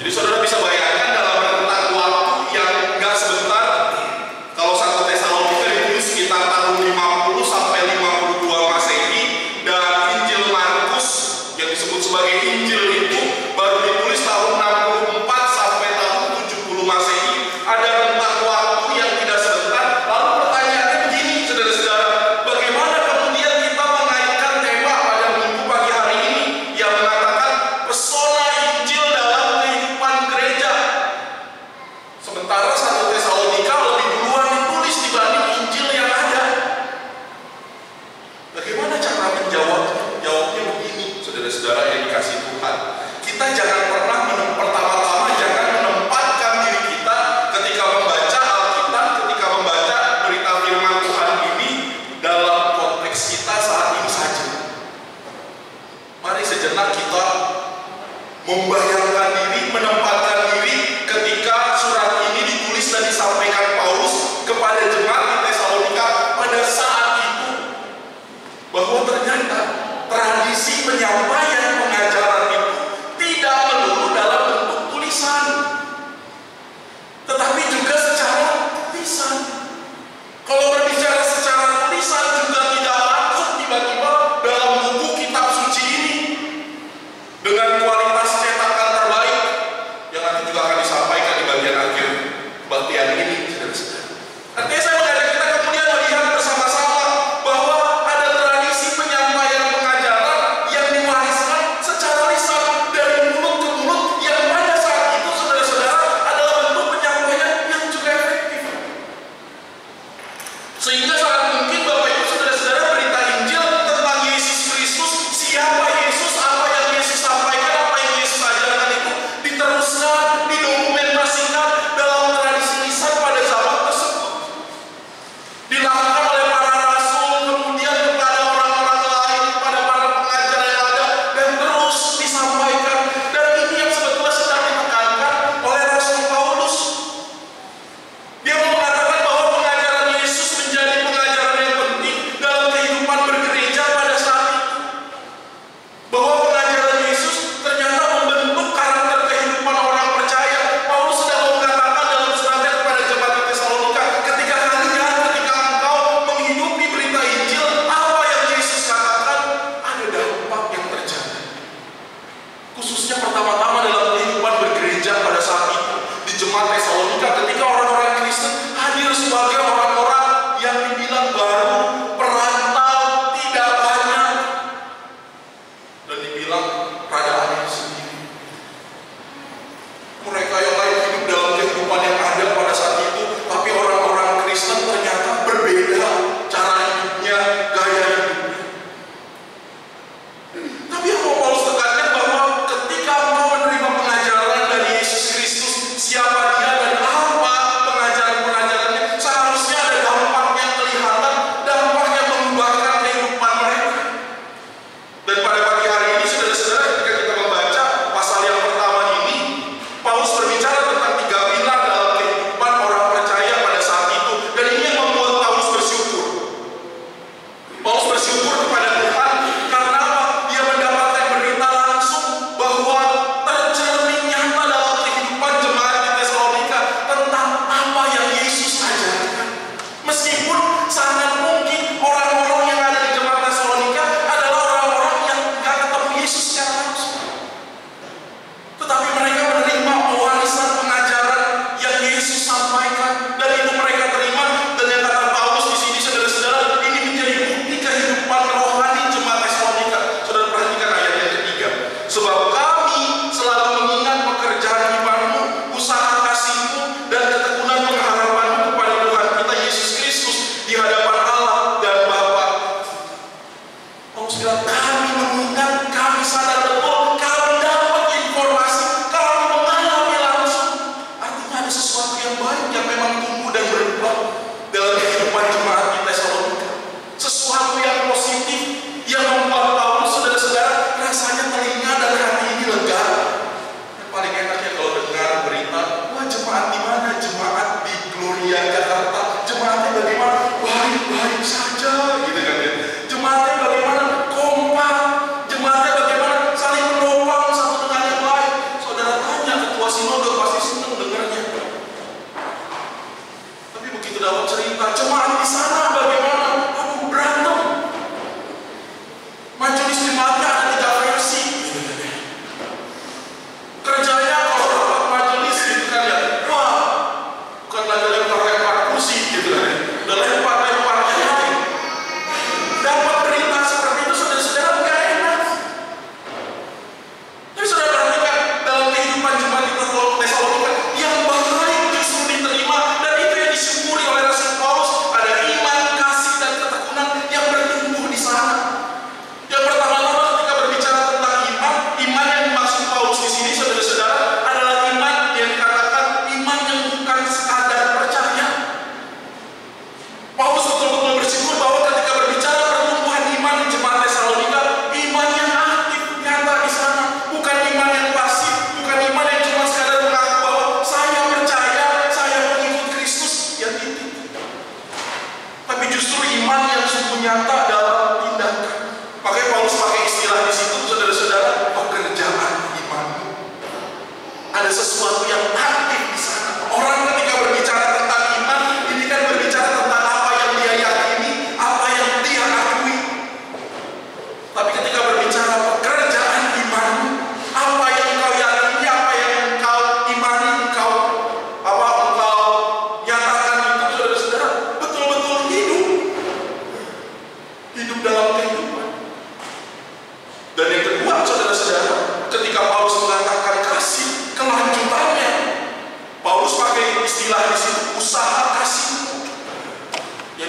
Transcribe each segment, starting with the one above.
Jadi saudara bisa bayangkan dalam rentang waktu yang nggak sebentar, kalau 1 Tesalonika ditulis sekitar tahun 50 sampai 52 Masehi, dan Injil Markus yang disebut sebagai Injil itu baru ditulis tahun 64 sampai tahun 70 Masehi. Ada rentang waktu yang tidak sebentar. Lalu pertanyaannya begini, saudara-saudara, bagaimana kemudian kita mengaitkan tema pada minggu pagi hari ini yang mengatakan pesona Injil dalam kehidupan gereja? Sementara 1 Tesalonika lebih duluan ditulis dibanding Injil yang ada. Bagaimana cara menjawabnya? Jawabnya begini, saudara-saudara yang dikasih Tuhan. Kita jangan pernah pertama-tama jangan menempatkan diri kita ketika membaca Alkitab, ketika membaca berita firman Tuhan ini dalam konteks kita saat ini saja. Mari sejenak kita membayangkan diri, menempatkan diri ketika surat ini ditulis dan disampaikan Paulus kepada jemaat di Tesalonika pada saat itu, bahwa ternyata tradisi penyampaian pengajaran itu tidak melulu dalam bentuk tulisan, tetapi juga secara lisan. Kalau berbicara secara tulisan juga tidak langsung tiba-tiba dalam buku kitab suci ini dengan kualitas cetakan terbaik yang nanti juga akan disampaikan di bagian akhir kebaktian ini, saudara-saudara. Artinya saya mengajak kita kemudian melihat bersama-sama bahwa ada tradisi penyampaian pengajaran yang diwariskan secara lisan dari mulut ke mulut, yang pada saat itu, saudara-saudara, adalah bentuk penyampaian yang juga efektif. Sehingga sangat mungkin Bapak Ibu saudara-saudara, berita Injil tentang Yesus Kristus, siapa Yesus, apa yang Yesus sampaikan, apa yang Yesus ajarkan itu diteruskan, didokumentasikan dalam tradisi lisan pada zaman tersebut. Dilakukan oleh para rasul, kemudian kepada orang-orang lain, kepada para pengajar yang ada, dan terus disampaikan. Dan ini yang sebetulnya sedang ditekankan oleh Rasul Paulus. Dia mau mengatakan bahwa pengajaran Yesus menjadi pengajaran yang penting dalam kehidupan bergereja pada saat itu. Bahwa pengajaran Yesus ternyata membentuk karakter kehidupan orang percaya. Paulus sedang mengatakan dalam suratnya kepada jemaat di Tesalonika, ketika engkau menghidupi berita Injil, apa yang Yesus katakan, ada dampak yang terjadi. Khususnya pertama-tama dalam kehidupan bergereja pada saat itu di jemaat Tesalonika, ketika orang-orang Kristen hadir sebagai orang-orang yang dibilang baru, perantau, tidak banyak, dan dibilang keadaannya sendiri. Mereka yang lain hidup dalam kehidupan yang ada pada saat itu, tapi orang-orang Kristen ternyata berbeda cara hidupnya, gaya hidupnya. Tapi yang mau Paulus tekankan bahwa ketika engkau menerima pengajaran dari Yesus Kristus, siapa dia dan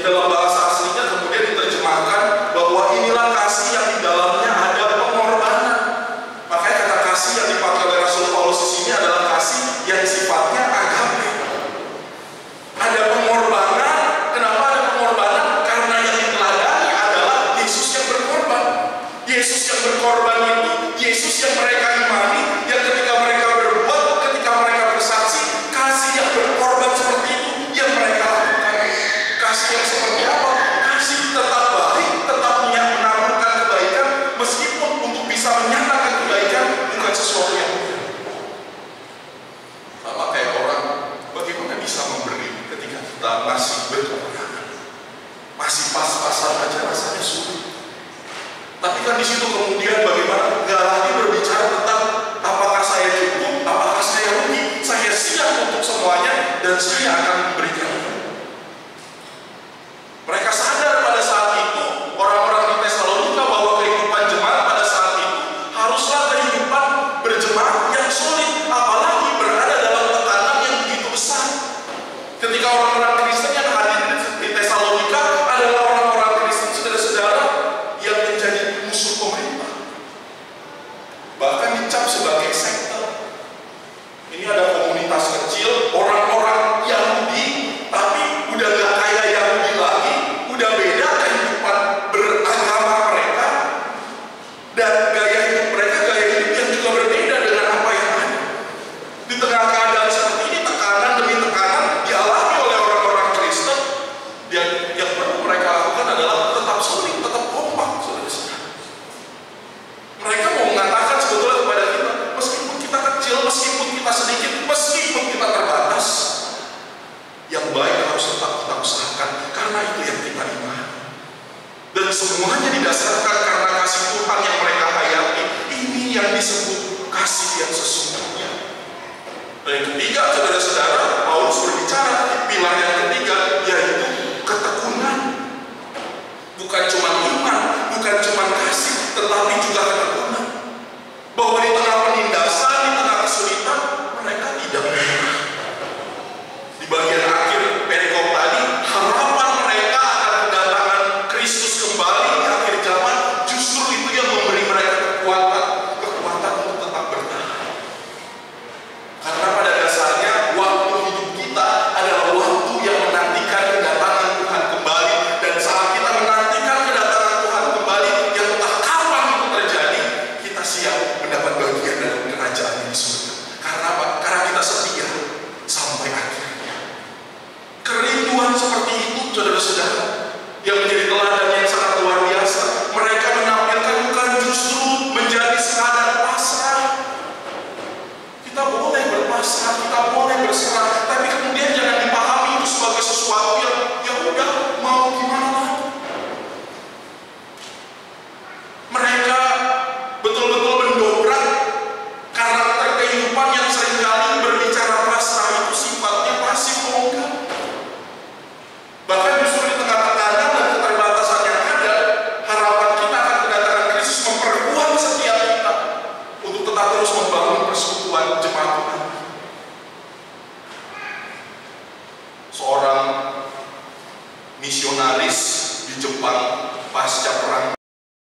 dalam bahasa aslinya kemudian diterjemahkan bahwa inilah kasih yang di dalamnya ada pengorbanan. Makanya kata kasih yang dipakai oleh Rasul Paulus di sini adalah kasih yang sifatnya agape. Ada pengorbanan. Kenapa ada pengorbanan? Karena yang diteladani adalah Yesus yang berkorban. Yesus yang berkorban itu Yesus yang mereka imani, yang ketika mereka berbuat, ketika mereka bersaksi, kasih yang berkorban seperti itu yang mereka lakukan. Kasih yang seperti apa? Kasih tetap baik, tetap menaburkan kebaikan, meskipun untuk bisa menyatakan kebaikan bukan sesuatu yang mudah. Sama kayak orang, bagaimana bisa memberi ketika kita masih berkekurangan, masih pas-pasan aja rasanya sulit. Tapi kan di situ kemudian bagaimana nggak lagi berbicara tentang apakah saya cukup, apakah saya rugi, saya siap untuk semuanya dan saya akan memberikan. Mereka sadar pada saat itu, orang-orang di Tesalonika, bahwa kehidupan jemaat pada saat itu haruslah kehidupan berjemaat yang sulit, apalagi berada dalam tekanan yang begitu besar. Ketika orang-orang Kristen yang hadir di Tesalonika adalah orang-orang Kristen saudara-saudara yang menjadi musuh pemerintah, bahkan dicap sebagai sekte. Ini ada komunitas kecil, orang-orang Yahudi, tapi udah gak kayak Yahudi lagi, udah beda kehidupan beragama mereka, dan gaya hidup mereka, gaya hidup yang juga berbeda dengan apa yang ada. Di tengah keadaan seperti ini, tekanan demi tekanan dialami oleh orang-orang Kristen, yang perlu mereka lakukan adalah tetap solid, tetap kompak, saudara-saudara. Mereka mau mengatakan sebetulnya kepada kita, meskipun kita kecil, meskipun kita sedikit, meskipun kita terbatas, yang baik harus tetap kita usahakan, karena itu yang kita imani. Dan semuanya didasarkan karena kasih Tuhan yang mereka hayati. Ini yang disebut kasih yang sesungguhnya. Dan yang ketiga, saudara-saudara, Paulus berbicara di pilar yang